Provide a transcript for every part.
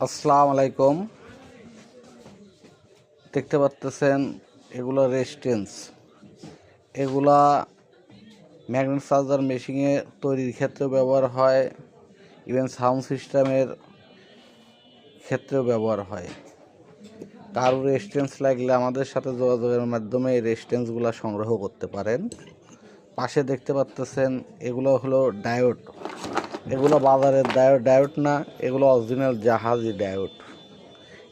আসসালামু আলাইকুম। দেখতে পাচ্ছেন এগুলো রেজিস্ট্যান্স, এগুলা ম্যাগনেট চার্জার মেশিনে তৈরির ক্ষেত্রেও ব্যবহার হয়, ইভেন সাউন্ড সিস্টেমের ক্ষেত্রেও ব্যবহার হয়। কারো রেজিস্ট্যান্স লাগলে আমাদের সাথে যোগাযোগের মাধ্যমে এই রেজিস্ট্যান্সগুলো সংগ্রহ করতে পারেন। পাশে দেখতে পাচ্ছেন এগুলো হলো ডায়োড। এগুলো বাজারের ডায়োড না, এগুলো অরিজিনাল জাহাজি ডায়োড।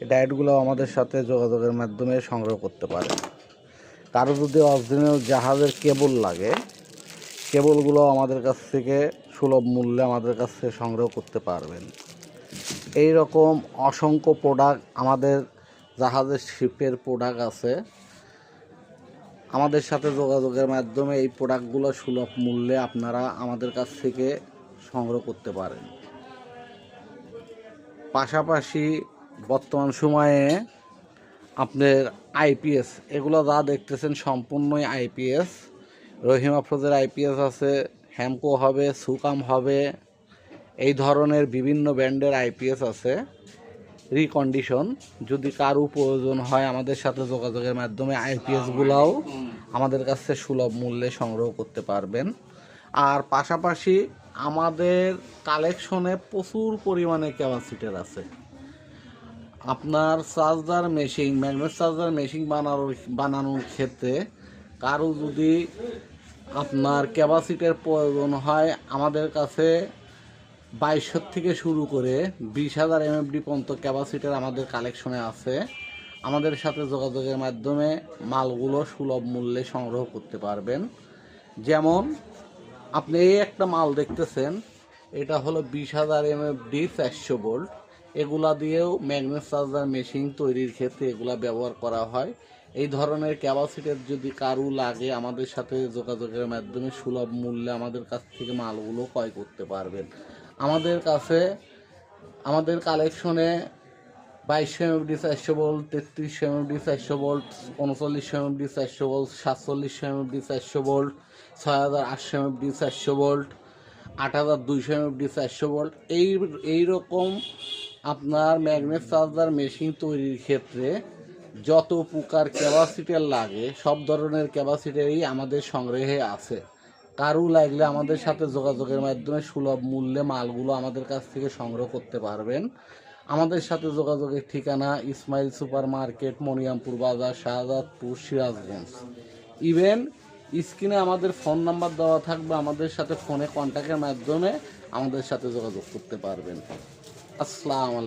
এই ডায়োডগুলো আমাদের সাথে যোগাযোগের মাধ্যমে সংগ্রহ করতে পারেন। কারো যদি অরিজিনাল জাহাজের কেবল লাগে, কেবলগুলো আমাদের কাছ থেকে সুলভ মূল্যে আমাদের কাছ থেকে সংগ্রহ করতে পারবেন। এই রকম অসংখ্য প্রোডাক্ট আমাদের জাহাজের শিপের প্রোডাক্ট আছে। আমাদের সাথে যোগাযোগের মাধ্যমে এই প্রোডাক্টগুলো সুলভ মূল্যে আপনারা আমাদের কাছ থেকে সংগ্রহ করতে পারেন। পাশাপাশি বর্তমান সময়ে আপনার আইপিএস, এগুলো যা দেখতেছেন সম্পূর্ণই আইপিএস। রহিম আফরোজের আইপিএস আছে, হ্যামকো হবে, সুকাম হবে, এই ধরনের বিভিন্ন ব্র্যান্ডের আইপিএস আছে। রিকন্ডিশন যদি কারো প্রয়োজন হয় আমাদের সাথে যোগাযোগের মাধ্যমে আইপিএসগুলোও আমাদের কাছে সুলভ মূল্যে সংগ্রহ করতে পারবেন। আর পাশাপাশি আমাদের কালেকশনে প্রচুর পরিমাণে ক্যাপাসিটার আছে। আপনার charger machine, magnet charger machine বানানোর ক্ষেত্রে কারো যদি আপনার ক্যাপাসিটার প্রয়োজন হয়, আমাদের কাছে 2200 থেকে শুরু করে 20,000 এমএফডি পর্যন্ত ক্যাপাসিটার আমাদের কালেকশনে আছে। আমাদের সাথে যোগাযোগের মাধ্যমে মালগুলো সুলভ মূল্যে সংগ্রহ করতে পারবেন। যেমন আপনি এই একটা মাল দেখতেছেন, এটা হলো 20,000 এমএফডি 400 ভোল্ট। এগুলা দিয়েও ম্যাগনেট চার্জার মেশিন তৈরির ক্ষেত্রে এগুলা ব্যবহার করা হয়। এই ধরনের ক্যাপাসিটার যদি কারো লাগে আমাদের সাথে যোগাযোগের মাধ্যমে সুলভ মূল্যে আমাদের কাছ থেকে মালগুলো ক্রয় করতে পারবেন। আমাদের কাছে আমাদের কালেকশনে 2200 MFD 400 volt, 3300 MFD 400 volt, 3900 MFD 400 volt, 4700 MFD 400 volt, 6800 MFD 400 volt, 8200 MFD 400 volt, এই রকম আপনার ম্যাগনেট চার্জার মেশিন তৈরির ক্ষেত্রে যত প্রকার ক্যাপাসিটার লাগে সব ধরনের ক্যাপাসিটারই আমাদের সংগ্রহে আছে। কারো লাগলে আমাদের সাথে যোগাযোগের মাধ্যমে সুলভ মূল্যে মালগুলো আমাদের কাছ থেকে সংগ্রহ করতে পারবেন। আমাদের সাথে যোগাযোগের ঠিকানা ইসমাইল সুপার মার্কেট, মনিরামপুর বাজার, শাহজাদপুর, সিরাজগঞ্জ। ইভেন স্ক্রিনে আমাদের ফোন নাম্বার দেওয়া থাকবে, আমাদের সাথে ফোনে কন্ট্যাক্টের মাধ্যমে আমাদের সাথে যোগাযোগ করতে পারবেন। আসসালামু আলাইকুম।